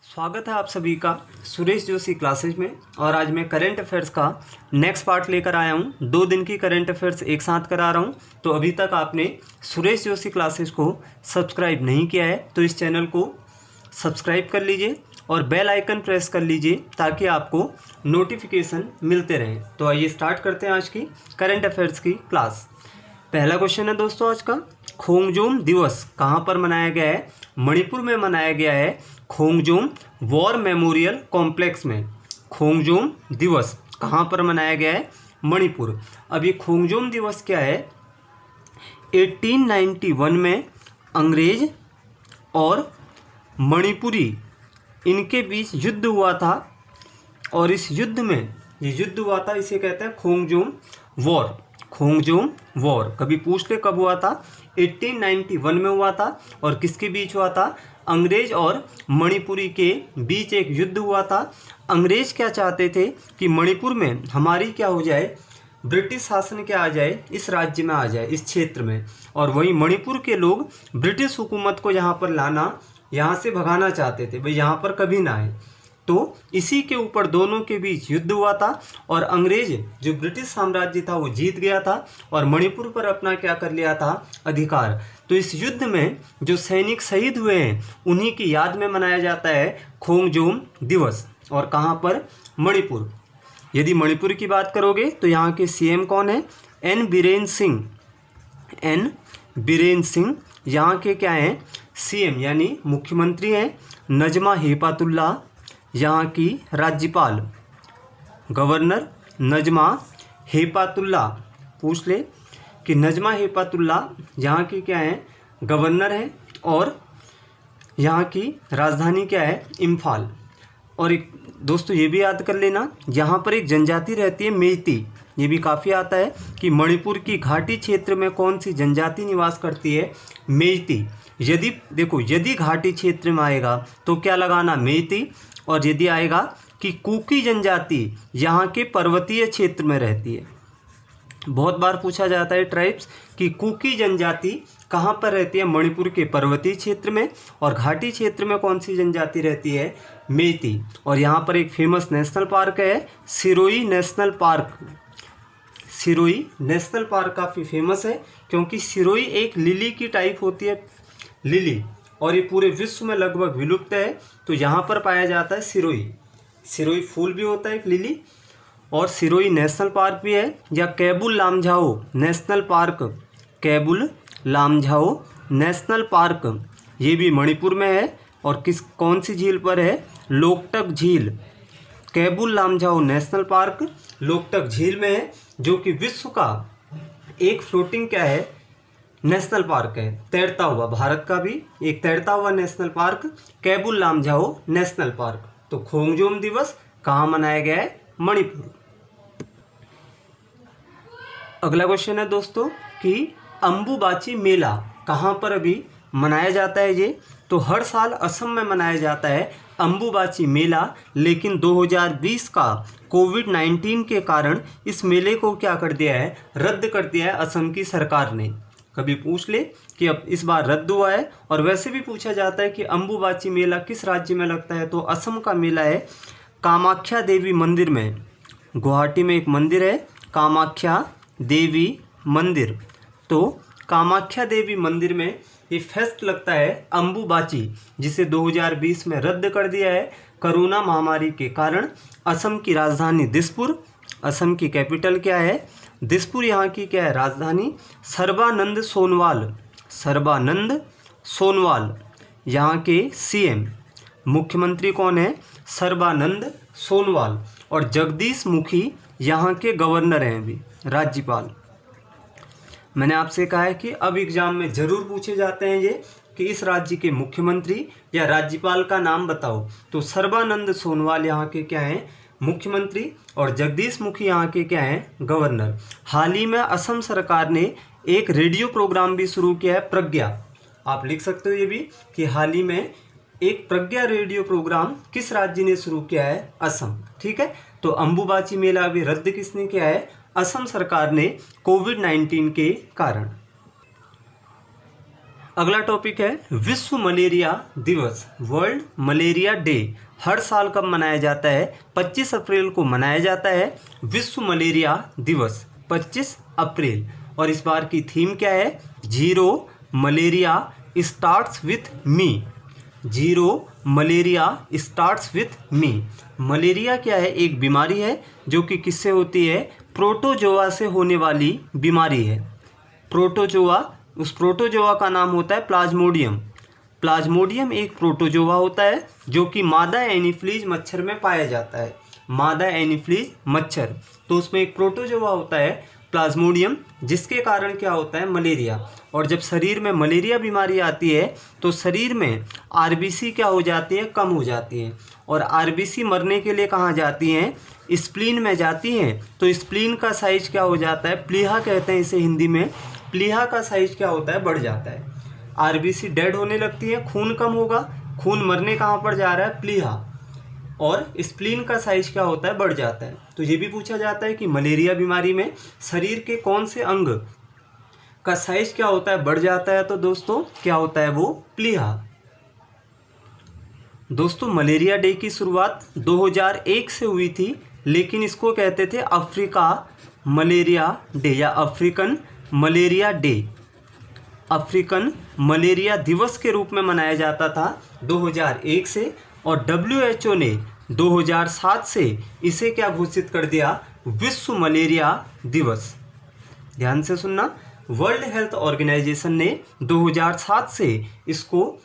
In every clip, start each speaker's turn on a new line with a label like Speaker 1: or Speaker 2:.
Speaker 1: स्वागत है आप सभी का सुरेश जोशी क्लासेज में। और आज मैं करंट अफेयर्स का नेक्स्ट पार्ट लेकर आया हूं। 2 दिन की करंट अफेयर्स एक साथ करा रहा हूं। तो अभी तक आपने सुरेश जोशी क्लासेज को सब्सक्राइब नहीं किया है तो इस चैनल को सब्सक्राइब कर लीजिए और बेल आइकन प्रेस कर लीजिए ताकि आपको नोटिफिकेशन मिलते रहें। तो आइए स्टार्ट करते हैं आज की करंट अफेयर्स की क्लास। पहला क्वेश्चन है दोस्तों आज का, खोंगजोम दिवस कहाँ पर मनाया गया है? मणिपुर में मनाया गया है, खोंगजोम वॉर मेमोरियल कॉम्प्लेक्स में। खोंगजोम दिवस कहाँ पर मनाया गया है? मणिपुर। अब ये खोंगजोम दिवस क्या है? 1891 में अंग्रेज और मणिपुरी इनके बीच युद्ध हुआ था और इस युद्ध में ये युद्ध हुआ था, इसे कहते हैं खोंगजोम वॉर। खोंगजोम वॉर कभी पूछ ले कब हुआ था? 1891 में हुआ था। और किसके बीच हुआ था? अंग्रेज और मणिपुरी के बीच एक युद्ध हुआ था। अंग्रेज क्या चाहते थे कि मणिपुर में हमारी क्या हो जाए, ब्रिटिश शासन क्या आ जाए, इस राज्य में आ जाए, इस क्षेत्र में। और वहीं मणिपुर के लोग ब्रिटिश हुकूमत को यहाँ पर लाना, यहाँ से भगाना चाहते थे, भाई यहाँ पर कभी ना आए। तो इसी के ऊपर दोनों के बीच युद्ध हुआ था और अंग्रेज जो ब्रिटिश साम्राज्य था वो जीत गया था और मणिपुर पर अपना क्या कर लिया था? अधिकार। तो इस युद्ध में जो सैनिक शहीद हुए हैं उन्हीं की याद में मनाया जाता है खोंगजोम दिवस। और कहाँ पर? मणिपुर। यदि मणिपुर की बात करोगे तो यहाँ के सीएम कौन है? एन बीरेन सिंह। एन बीरेन सिंह यहाँ के क्या हैं? सीएम यानी मुख्यमंत्री हैं। नजमा हेपतुल्ला यहाँ की राज्यपाल, गवर्नर नजमा हेपतुल्ला। पूछ ले कि नजमा हेपतुल्ला यहाँ की क्या है? गवर्नर है। और यहाँ की राजधानी क्या है? इम्फाल। और एक दोस्तों ये भी याद कर लेना, यहाँ पर एक जनजाति रहती है मेइती। ये भी काफ़ी आता है कि मणिपुर की घाटी क्षेत्र में कौन सी जनजाति निवास करती है? मेइती। यदि देखो, यदि घाटी क्षेत्र में आएगा तो क्या लगाना? मेइती। और यदि आएगा कि कुकी जनजाति यहाँ के पर्वतीय क्षेत्र में रहती है। बहुत बार पूछा जाता है ट्राइब्स कि कुकी जनजाति कहाँ पर रहती है? मणिपुर के पर्वतीय क्षेत्र में। और घाटी क्षेत्र में कौन सी जनजाति रहती है? मेइती। और यहाँ पर एक फेमस नेशनल पार्क है, Sirohi national park. Sirohi national park काफ़ी फेमस है क्योंकि सिरोई एक लिली की टाइप होती है, लिली, और ये पूरे विश्व में लगभग विलुप्त है। तो यहाँ पर पाया जाता है सिरोई। सिरोई फूल भी होता है एक लिली। और सिरोई नेशनल पार्क भी है। या Keibul Lamjao national park, Keibul Lamjao national park, ये भी मणिपुर में है। और कौन सी झील पर है? लोकटक झील। कैबुल लामझाओ नेशनल पार्क लोकटक झील में है, जो कि विश्व का एक फ्लोटिंग क्या है? नेशनल पार्क है, तैरता हुआ। भारत का भी एक तैरता हुआ national park Keibul Lamjao national park. तो खोंगजोम दिवस कहाँ मनाया गया है? मणिपुर। अगला क्वेश्चन है दोस्तों कि अंबुबाची मेला कहाँ पर अभी मनाया जाता है? ये तो हर साल असम में मनाया जाता है अंबुबाची मेला, लेकिन 2020 का कोविड-19 के कारण इस मेले को क्या कर दिया है? रद्द कर दिया है असम की सरकार ने। कभी पूछ ले कि अब इस बार रद्द हुआ है। और वैसे भी पूछा जाता है कि अंबुबाची मेला किस राज्य में लगता है? तो असम का मेला है कामाख्या देवी मंदिर में। गुवाहाटी में एक मंदिर है कामाख्या देवी मंदिर। तो कामाख्या देवी मंदिर में ये फेस्ट लगता है अंबुबाची, जिसे 2020 में रद्द कर दिया है कोरोना महामारी के कारण। असम की राजधानी दिसपुर, असम की कैपिटल क्या है? दिसपुर यहाँ की क्या है? राजधानी। सर्बानंद सोनोवाल, सर्बानंद सोनोवाल यहाँ के सीएम। मुख्यमंत्री कौन है? सर्बानंद सोनोवाल। और जगदीश मुखी यहाँ के गवर्नर हैं अभी, राज्यपाल। मैंने आपसे कहा है कि अब एग्जाम में ज़रूर पूछे जाते हैं ये कि इस राज्य के मुख्यमंत्री या राज्यपाल का नाम बताओ। तो सर्बानंद सोनोवाल यहाँ के क्या हैं? मुख्यमंत्री। और जगदीश मुखी यहाँ के क्या हैं? गवर्नर। हाल ही में असम सरकार ने एक रेडियो प्रोग्राम भी शुरू किया है, प्रज्ञा। आप लिख सकते हो ये भी कि हाल ही में एक प्रज्ञा रेडियो प्रोग्राम किस राज्य ने शुरू किया है? असम। ठीक है। तो अंबुबाची मेला अभी रद्द किसने किया है? असम सरकार ने, कोविड-19 के कारण। अगला टॉपिक है विश्व मलेरिया दिवस, वर्ल्ड मलेरिया डे। हर साल कब मनाया जाता है? 25 अप्रैल को मनाया जाता है विश्व मलेरिया दिवस, 25 अप्रैल। और इस बार की थीम क्या है? Zero malaria starts with me. Zero malaria starts with me. Malaria क्या है? एक बीमारी है जो कि किससे होती है? प्रोटोजोआ से होने वाली बीमारी है। प्रोटोजोआ, उस प्रोटोजोआ का नाम होता है प्लाज्मोडियम। प्लाज्मोडियम एक प्रोटोजोआ होता है जो कि मादा एनीफ्लीज मच्छर में पाया जाता है। मादा एनीफ्लीज मच्छर, तो उसमें एक प्रोटोजोआ होता है प्लाज्मोडियम, जिसके कारण क्या होता है? मलेरिया। और जब शरीर में मलेरिया बीमारी आती है तो शरीर में आरबीसी क्या हो जाती है? कम हो जाती है। और आरबीसी मरने के लिए कहाँ जाती हैं? स्प्लीन में जाती हैं। तो स्प्लीन का साइज क्या हो जाता है? प्लीहा कहते हैं इसे हिंदी में। प्लीहा का साइज क्या होता है? बढ़ जाता है। आरबीसी डेड होने लगती है, खून कम होगा, खून मरने कहाँ पर जा रहा है? प्लीहा। और स्प्लीन का साइज क्या होता है? बढ़ जाता है। तो ये भी पूछा जाता है कि मलेरिया बीमारी में शरीर के कौन से अंग का साइज क्या होता है? बढ़ जाता है। तो दोस्तों क्या होता है? वो प्लीहा। दोस्तों मलेरिया डे की शुरुआत 2001 से हुई थी, लेकिन इसको कहते थे अफ्रीका मलेरिया डे या African malaria day. African malaria दिवस के रूप में मनाया जाता था 2001 से। और WHO ने 2007 से इसे क्या घोषित कर दिया? विश्व मलेरिया दिवस। ध्यान से सुनना, वर्ल्ड हेल्थ ऑर्गेनाइजेशन ने 2007 से इसको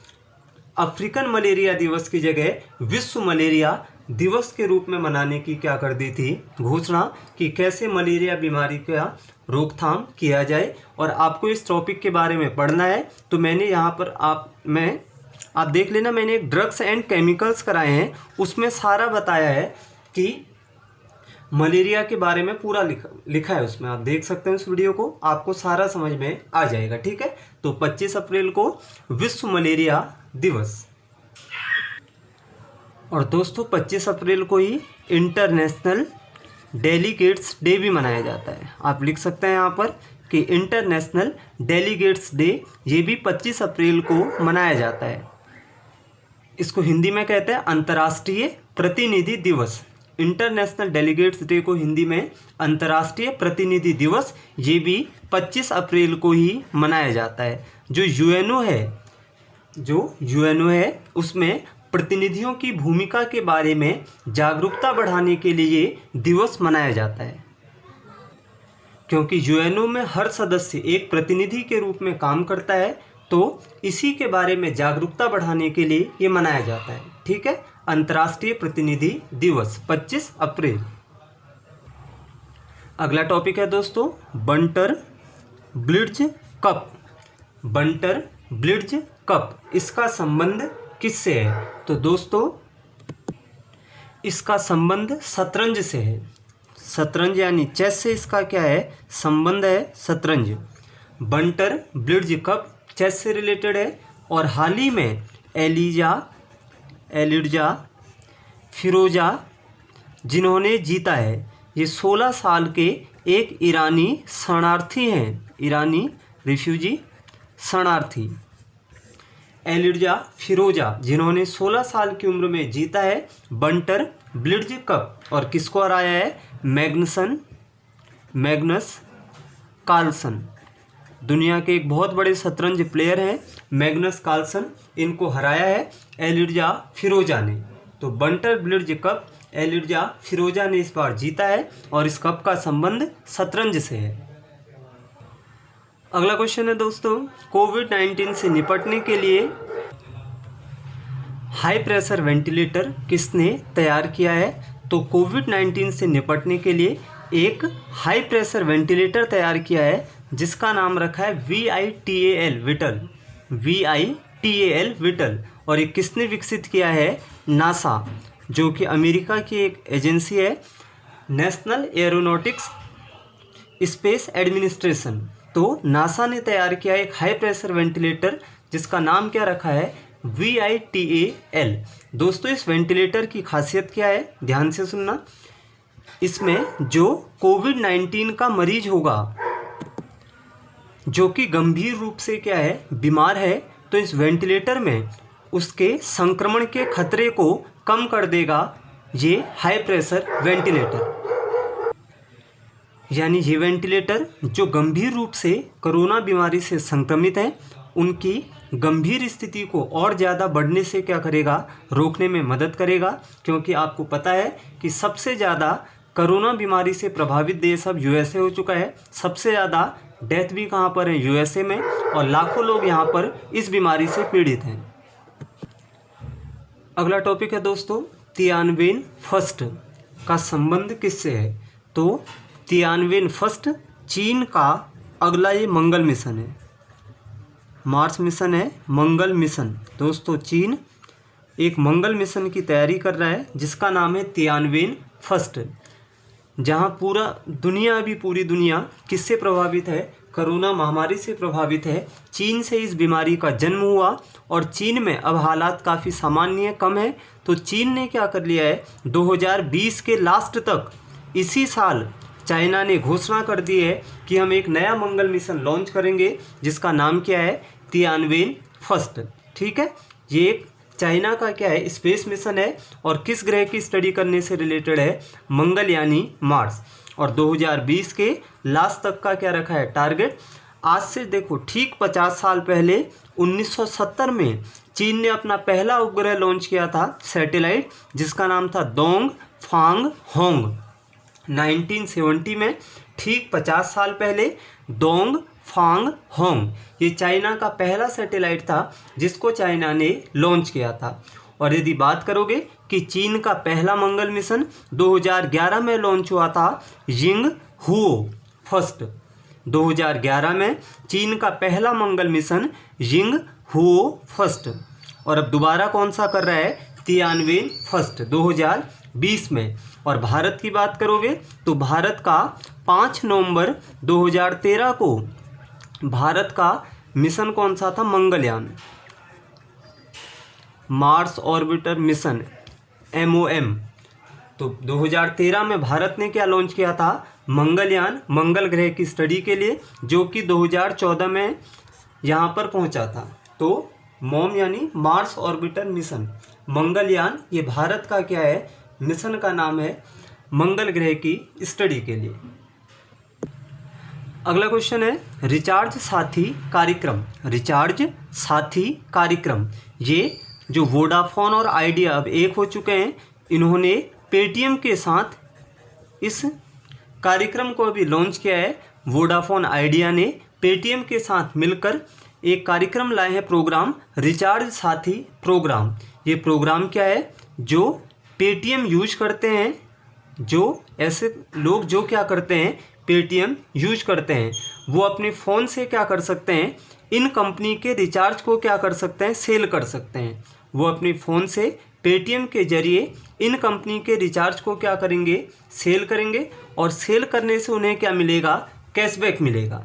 Speaker 1: अफ्रीकन मलेरिया दिवस की जगह विश्व मलेरिया दिवस के रूप में मनाने की क्या कर दी थी? घोषणा, कि कैसे मलेरिया बीमारी का रोकथाम किया जाए। और आपको इस टॉपिक के बारे में पढ़ना है तो मैंने यहाँ पर आप देख लेना, मैंने एक ड्रग्स एंड केमिकल्स कराए हैं, उसमें सारा बताया है कि मलेरिया के बारे में पूरा लिखा है उसमें। आप देख सकते हैं उस वीडियो को, आपको सारा समझ में आ जाएगा। ठीक है, तो 25 अप्रैल को विश्व मलेरिया दिवस। और दोस्तों 25 अप्रैल को ही इंटरनेशनल डेलीगेट्स डे भी मनाया जाता है। आप लिख सकते हैं यहाँ पर कि इंटरनेशनल डेलीगेट्स डे, ये भी 25 अप्रैल को मनाया जाता है। इसको हिंदी में कहते हैं अंतर्राष्ट्रीय प्रतिनिधि दिवस। इंटरनेशनल डेलीगेट्स डे को हिंदी में अंतर्राष्ट्रीय प्रतिनिधि दिवस, ये भी 25 अप्रैल को ही मनाया जाता है। जो यूएनओ है उसमें प्रतिनिधियों की भूमिका के बारे में जागरूकता बढ़ाने के लिए ये दिवस मनाया जाता है, क्योंकि यूएनओ में हर सदस्य एक प्रतिनिधि के रूप में काम करता है, तो इसी के बारे में जागरूकता बढ़ाने के लिए ये मनाया जाता है। ठीक है, अंतर्राष्ट्रीय प्रतिनिधि दिवस 25 अप्रैल। अगला टॉपिक है दोस्तों बंटर ब्लिट्ज कप। बंटर ब्लिट्ज कप, इसका संबंध किससे है? तो दोस्तों इसका संबंध शतरंज से है। शतरंज यानी चेस से इसका क्या है? संबंध है, शतरंज। बंटर ब्लिट्ज कप चेस से रिलेटेड है। और हाल ही में एलिजा फिरोजा जिन्होंने जीता है, ये 16 साल के एक ईरानी शरणार्थी हैं, ईरानी रिफ्यूजी शरणार्थी। एलिजा फिरोजा जिन्होंने 16 साल की उम्र में जीता है बंटर ब्लिट्ज कप। और किसको हराया है? Magnus Carlsen. दुनिया के एक बहुत बड़े शतरंज प्लेयर हैं मैग्नस कार्लसन, इनको हराया है एलिजा फिरोजा ने। तो बंटर ब्लिट्ज कप एलिजा फिरोजा ने इस बार जीता है और इस कप का संबंध शतरंज से है। अगला क्वेश्चन है दोस्तों, कोविड-19 से निपटने के लिए हाई प्रेशर वेंटिलेटर किसने तैयार किया है? तो कोविड-19 से निपटने के लिए एक हाई प्रेशर वेंटिलेटर तैयार किया है जिसका नाम रखा है VITAL विटल, VITAL विटल। और ये किसने विकसित किया है? नासा, जो कि अमेरिका की एक एजेंसी है, नेशनल एरोनॉटिक्स स्पेस एडमिनिस्ट्रेशन। तो नासा ने तैयार किया एक हाई प्रेशर वेंटिलेटर जिसका नाम क्या रखा है? VITAL। दोस्तों इस वेंटिलेटर की खासियत क्या है? ध्यान से सुनना। इसमें जो कोविड-19 का मरीज होगा, जो कि गंभीर रूप से क्या है, बीमार है, तो इस वेंटिलेटर में उसके संक्रमण के खतरे को कम कर देगा ये हाई प्रेशर वेंटिलेटर। यानी ये वेंटिलेटर जो गंभीर रूप से कोरोना बीमारी से संक्रमित हैं, उनकी गंभीर स्थिति को और ज़्यादा बढ़ने से क्या करेगा, रोकने में मदद करेगा। क्योंकि आपको पता है कि सबसे ज़्यादा कोरोना बीमारी से प्रभावित देश अब यूएसए हो चुका है। सबसे ज़्यादा डेथ भी कहाँ पर है, यूएसए में, और लाखों लोग यहाँ पर इस बीमारी से पीड़ित हैं। अगला टॉपिक है दोस्तों, तियानवेन फर्स्ट का संबंध किससे है? तो तियानवेन फर्स्ट चीन का अगला ये मंगल मिशन है। मार्स मिशन है, मंगल मिशन। दोस्तों चीन एक मंगल मिशन की तैयारी कर रहा है जिसका नाम है तियानवेन फर्स्ट, जहां पूरी दुनिया किससे प्रभावित है, कोरोना महामारी से प्रभावित है। चीन से इस बीमारी का जन्म हुआ और चीन में अब हालात काफ़ी सामान्य कम है। तो चीन ने क्या कर लिया है, 2020 के लास्ट तक, इसी साल चाइना ने घोषणा कर दी है कि हम एक नया मंगल मिशन लॉन्च करेंगे जिसका नाम क्या है, तियानवेन फर्स्ट। ठीक है, ये एक चाइना का क्या है, स्पेस मिशन है और किस ग्रह की स्टडी करने से रिलेटेड है, मंगल यानी मार्स। और 2020 के लास्ट तक का क्या रखा है, टारगेट। आज से देखो ठीक 50 साल पहले 1970 में चीन ने अपना पहला उपग्रह लॉन्च किया था, सैटेलाइट, जिसका नाम था डोंग फांग होंग। 1970 में ठीक 50 साल पहले डोंग फांग होंग, ये चाइना का पहला सैटेलाइट था जिसको चाइना ने लॉन्च किया था। और यदि बात करोगे कि चीन का पहला मंगल मिशन 2011 में लॉन्च हुआ था, यिंग हुओ फर्स्ट। 2011 में चीन का पहला मंगल मिशन यिंग हुओ फर्स्ट। और अब दोबारा कौन सा कर रहा है, तियानवेन फर्स्ट 2020 में। और भारत की बात करोगे तो भारत का 5 नवंबर 2013 को भारत का मिशन कौन सा था, Mangalyaan, Mars orbiter mission, MOM। तो 2013 में भारत ने क्या लॉन्च किया था, मंगलयान, मंगल ग्रह की स्टडी के लिए, जो कि 2014 में यहाँ पर पहुँचा था। तो MOM यानी मार्स ऑर्बिटर मिशन, मंगलयान, ये भारत का क्या है, मिशन का नाम है, मंगल ग्रह की स्टडी के लिए। अगला क्वेश्चन है, रिचार्ज साथी कार्यक्रम। रिचार्ज साथी कार्यक्रम, ये जो वोडाफोन और आइडिया अब एक हो चुके हैं, इन्होंने पेटीएम के साथ इस कार्यक्रम को अभी लॉन्च किया है। वोडाफोन आइडिया ने पेटीएम के साथ मिलकर एक कार्यक्रम लाए हैं, प्रोग्राम, रिचार्ज साथी प्रोग्राम। ये प्रोग्राम क्या है, जो पेटीएम यूज करते हैं, जो ऐसे लोग जो क्या करते हैं, पेटीएम यूज करते हैं, वो अपने फ़ोन से क्या कर सकते हैं, इन कंपनी के रिचार्ज को क्या कर सकते हैं, सेल कर सकते हैं। वो अपने फ़ोन से पेटीएम के जरिए इन कंपनी के रिचार्ज को क्या करेंगे, सेल करेंगे, और सेल करने से उन्हें क्या मिलेगा, कैशबैक मिलेगा।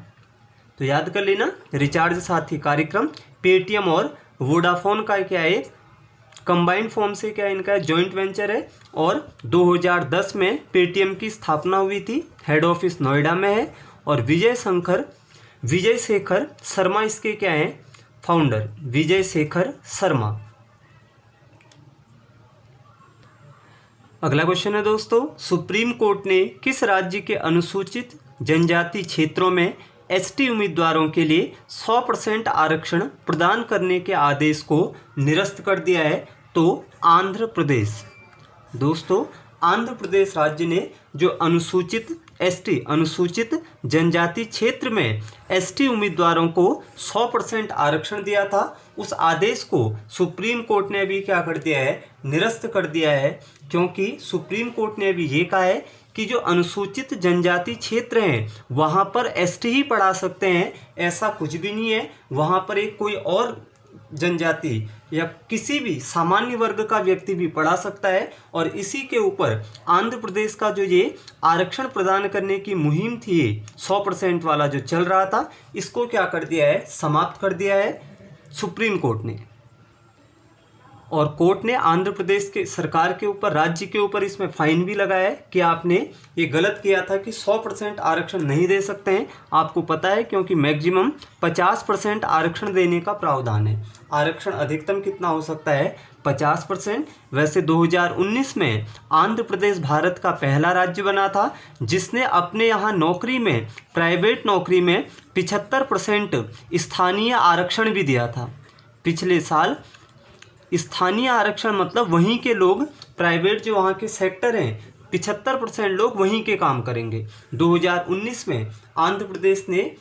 Speaker 1: तो याद कर लेना, रिचार्ज साथी कार्यक्रम पेटीएम और वोडाफोन का क्या है, कंबाइंड फॉर्म से क्या इनका जॉइंट वेंचर है। और 2010 में पेटीएम की स्थापना हुई थी, हेड ऑफिस नोएडा में है। और विजय शेखर शर्मा इसके क्या हैं, फाउंडर, विजय शेखर शर्मा। अगला क्वेश्चन है दोस्तों, सुप्रीम कोर्ट ने किस राज्य के अनुसूचित जनजाति क्षेत्रों में एसटी उम्मीदवारों के लिए 100% आरक्षण प्रदान करने के आदेश को निरस्त कर दिया है? तो आंध्र प्रदेश। दोस्तों आंध्र प्रदेश राज्य ने जो अनुसूचित जनजाति क्षेत्र में एसटी उम्मीदवारों को 100% आरक्षण दिया था, उस आदेश को सुप्रीम कोर्ट ने अभी क्या कर दिया है, निरस्त कर दिया है। क्योंकि सुप्रीम कोर्ट ने अभी ये कहा है कि जो अनुसूचित जनजाति क्षेत्र हैं वहाँ पर एसटी ही पढ़ा सकते हैं, ऐसा कुछ भी नहीं है। वहाँ पर एक कोई और जनजाति या किसी भी सामान्य वर्ग का व्यक्ति भी पढ़ा सकता है। और इसी के ऊपर आंध्र प्रदेश का जो ये आरक्षण प्रदान करने की मुहिम थी, 100% वाला जो चल रहा था, इसको क्या कर दिया है, समाप्त कर दिया है सुप्रीम कोर्ट ने। और कोर्ट ने आंध्र प्रदेश के सरकार के ऊपर, राज्य के ऊपर इसमें फाइन भी लगाया है कि आपने ये गलत किया था कि 100% आरक्षण नहीं दे सकते हैं। आपको पता है क्योंकि मैक्सिमम 50% आरक्षण देने का प्रावधान है। आरक्षण अधिकतम कितना हो सकता है? 50%। वैसे 2019 में आंध्र प्रदेश भारत का पहला राज्य बना था जिसने अपने यहाँ नौकरी में, प्राइवेट नौकरी में 75% स्थानीय आरक्षण भी दिया था। पिछले साल स्थानीय आरक्षण मतलब वहीं के लोग, प्राइवेट जो वहाँ के सेक्टर हैं, 75% लोग वहीं के काम करेंगे। 2019 में आंध्र प्रदेश ने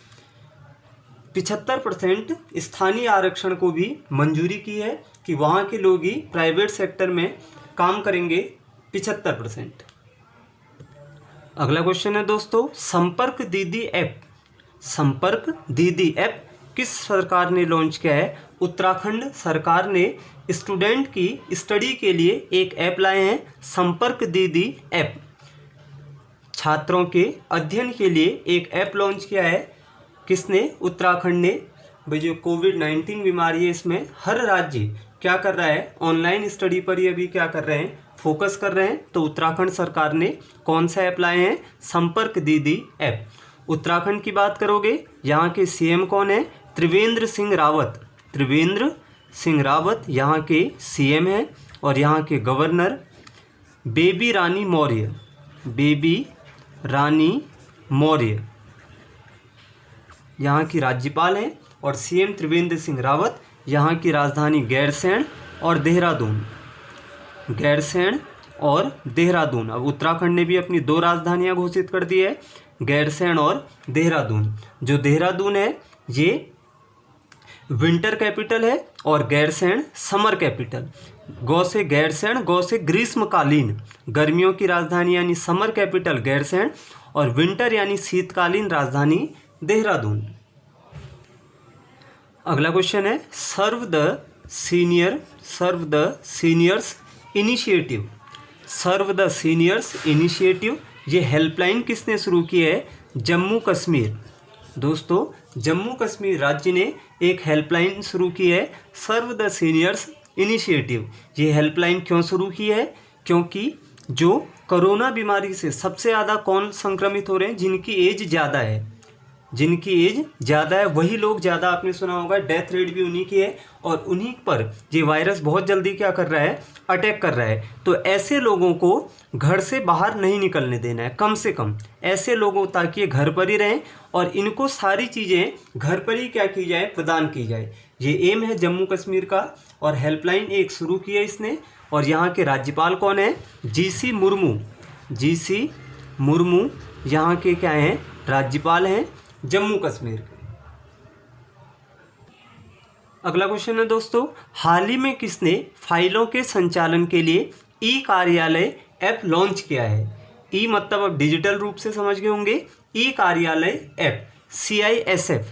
Speaker 1: 75% स्थानीय आरक्षण को भी मंजूरी की है कि वहाँ के लोग ही प्राइवेट सेक्टर में काम करेंगे 75%। अगला क्वेश्चन है दोस्तों, संपर्क दीदी ऐप। संपर्क दीदी ऐप किस सरकार ने लॉन्च किया है? उत्तराखंड सरकार ने स्टूडेंट की स्टडी के लिए एक ऐप लाए हैं, संपर्क दीदी ऐप। छात्रों के अध्ययन के लिए एक ऐप लॉन्च किया है। किसने? उत्तराखंड ने। भाई जो कोविड-19 बीमारी है इसमें हर राज्य क्या कर रहा है? ऑनलाइन स्टडी पर ही अभी क्या कर रहे हैं? फोकस कर रहे हैं। तो उत्तराखंड सरकार ने कौन सा ऐप लाए हैं? संपर्क दीदी ऐप। उत्तराखंड की बात करोगे, यहाँ के सीएम कौन है? त्रिवेंद्र सिंह रावत। त्रिवेंद्र सिंह रावत यहाँ के सीएम हैं और यहाँ के गवर्नर बेबी रानी मौर्य। बेबी रानी मौर्य यहाँ की राज्यपाल हैं और सीएम त्रिवेंद्र सिंह रावत। यहाँ की राजधानी गैरसैंण और देहरादून। गैरसैंण और देहरादून। अब उत्तराखंड ने भी अपनी 2 राजधानियाँ घोषित कर दी है, गैरसैंण और देहरादून। जो देहरादून है ये विंटर कैपिटल है और गैरसैंण समर कैपिटल। गौ से गैरसैंण, गौ से ग्रीष्मकालीन, गर्मियों की राजधानी यानी समर कैपिटल गैरसैंण और विंटर यानी शीतकालीन राजधानी देहरादून। अगला क्वेश्चन है, serve the seniors initiative. Serve the seniors initiative ये हेल्पलाइन किसने शुरू की है? जम्मू कश्मीर। दोस्तों जम्मू कश्मीर राज्य ने एक हेल्पलाइन शुरू की है, सर्व द सीनियर्स इनिशिएटिव। ये हेल्पलाइन क्यों शुरू की है? क्योंकि जो कोरोना बीमारी से सबसे ज़्यादा कौन संक्रमित हो रहे हैं? जिनकी एज ज़्यादा है, जिनकी एज ज़्यादा है वही लोग ज़्यादा, आपने सुना होगा, डेथ रेट भी उन्हीं की है और उन्हीं पर ये वायरस बहुत जल्दी क्या कर रहा है? अटैक कर रहा है। तो ऐसे लोगों को घर से बाहर नहीं निकलने देना है, कम से कम ऐसे लोगों, ताकि ये घर पर ही रहें और इनको सारी चीज़ें घर पर ही क्या की जाए? प्रदान की जाए। ये एम है जम्मू कश्मीर का और हेल्पलाइन एक शुरू की है इसने। और यहाँ के राज्यपाल कौन है? जीसी मुर्मू। जीसी मुर्मू यहाँ के क्या हैं? राज्यपाल हैं जम्मू कश्मीर। अगला क्वेश्चन है दोस्तों, हाल ही में किसने फाइलों के संचालन के लिए ई कार्यालय ऐप लॉन्च किया है? ई मतलब अब डिजिटल रूप से समझ गए होंगे। ई कार्यालय ऐप CISF,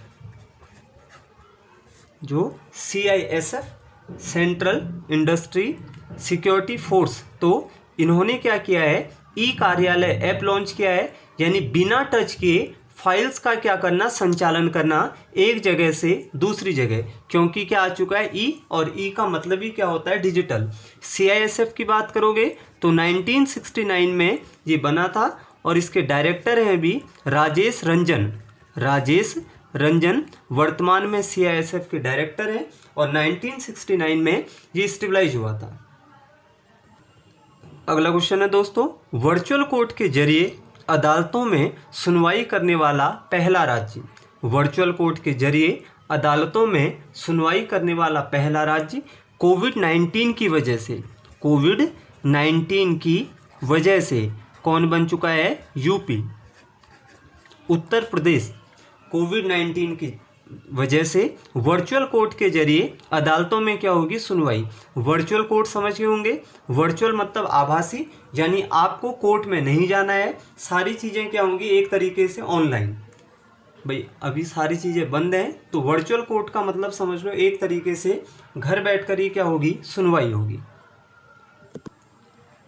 Speaker 1: जो CISF central industry security force, तो इन्होंने क्या किया है? ई कार्यालय ऐप लॉन्च किया है। यानी बिना टच किए फाइल्स का क्या करना? संचालन करना एक जगह से दूसरी जगह। क्योंकि क्या आ चुका है? ई, और ई का मतलब ही क्या होता है? डिजिटल। CISF की बात करोगे तो 1969 में ये बना था और इसके डायरेक्टर हैं भी राजेश रंजन। राजेश रंजन वर्तमान में CISF के डायरेक्टर हैं और 1969 में ये स्टेबलाइज हुआ था। अगला क्वेश्चन है दोस्तों, वर्चुअल कोर्ट के जरिए अदालतों में सुनवाई करने वाला पहला राज्य। वर्चुअल कोर्ट के जरिए अदालतों में सुनवाई करने वाला पहला राज्य कोविड-19 की वजह से, कोविड-19 की वजह से कौन बन चुका है? यूपी। उत्तर प्रदेश कोविड-19 की वजह से वर्चुअल कोर्ट के जरिए अदालतों में क्या होगी? सुनवाई। वर्चुअल कोर्ट समझ गए होंगे। वर्चुअल मतलब आभासी, यानी आपको कोर्ट में नहीं जाना है, सारी चीज़ें क्या होंगी? एक तरीके से ऑनलाइन। भाई अभी सारी चीज़ें बंद हैं तो वर्चुअल कोर्ट का मतलब समझ लो एक तरीके से घर बैठकर ही क्या होगी? सुनवाई होगी।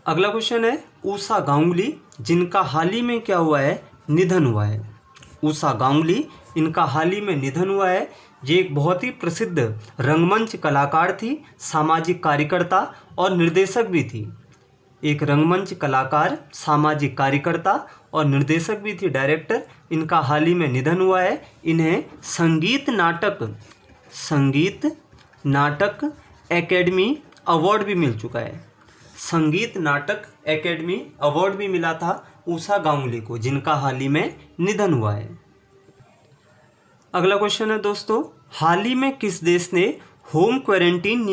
Speaker 1: अगला क्वेश्चन है, ऊषा गांगुली जिनका हाल ही में क्या हुआ है? निधन हुआ है। उषा गांगुली, इनका हाल ही में निधन हुआ है। ये एक बहुत ही प्रसिद्ध रंगमंच कलाकार थी, सामाजिक कार्यकर्ता और निर्देशक भी थी। एक रंगमंच कलाकार, सामाजिक कार्यकर्ता और निर्देशक भी थी, डायरेक्टर। इनका हाल ही में निधन हुआ है। इन्हें संगीत नाटक एकेडमी अवार्ड भी मिल चुका है। संगीत नाटक एकेडमी अवार्ड भी मिला था उषा गांगुली को, जिनका हाल ही में निधन हुआ है। अगला क्वेश्चन है दोस्तों, हाल ही में किस देश ने होम क्वारंटाइन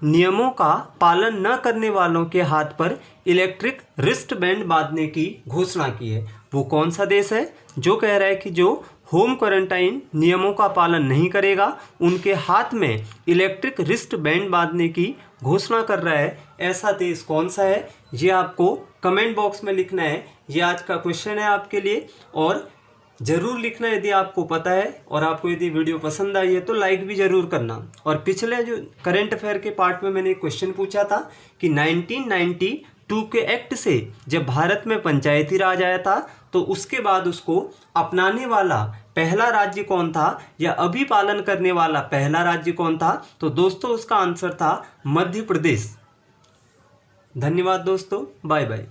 Speaker 1: नियमों का पालन न करने वालों के हाथ पर इलेक्ट्रिक रिस्ट बैंड बांधने की घोषणा की है? वो कौन सा देश है जो कह रहा है कि जो होम क्वारंटाइन नियमों का पालन नहीं करेगा उनके हाथ में इलेक्ट्रिक रिस्ट बैंड बांधने की घोषणा कर रहा है? ऐसा देश कौन सा है, ये आपको कमेंट बॉक्स में लिखना है। ये आज का क्वेश्चन है आपके लिए, और ज़रूर लिखना यदि आपको पता है। और आपको यदि वीडियो पसंद आई है तो लाइक भी ज़रूर करना। और पिछले जो करंट अफेयर के पार्ट में मैंने एक क्वेश्चन पूछा था कि 1992 के एक्ट से जब भारत में पंचायती राज आया था तो उसके बाद उसको अपनाने वाला पहला राज्य कौन था, या अभी पालन करने वाला पहला राज्य कौन था? तो दोस्तों उसका आंसर था मध्य प्रदेश। धन्यवाद दोस्तों, बाय बाय।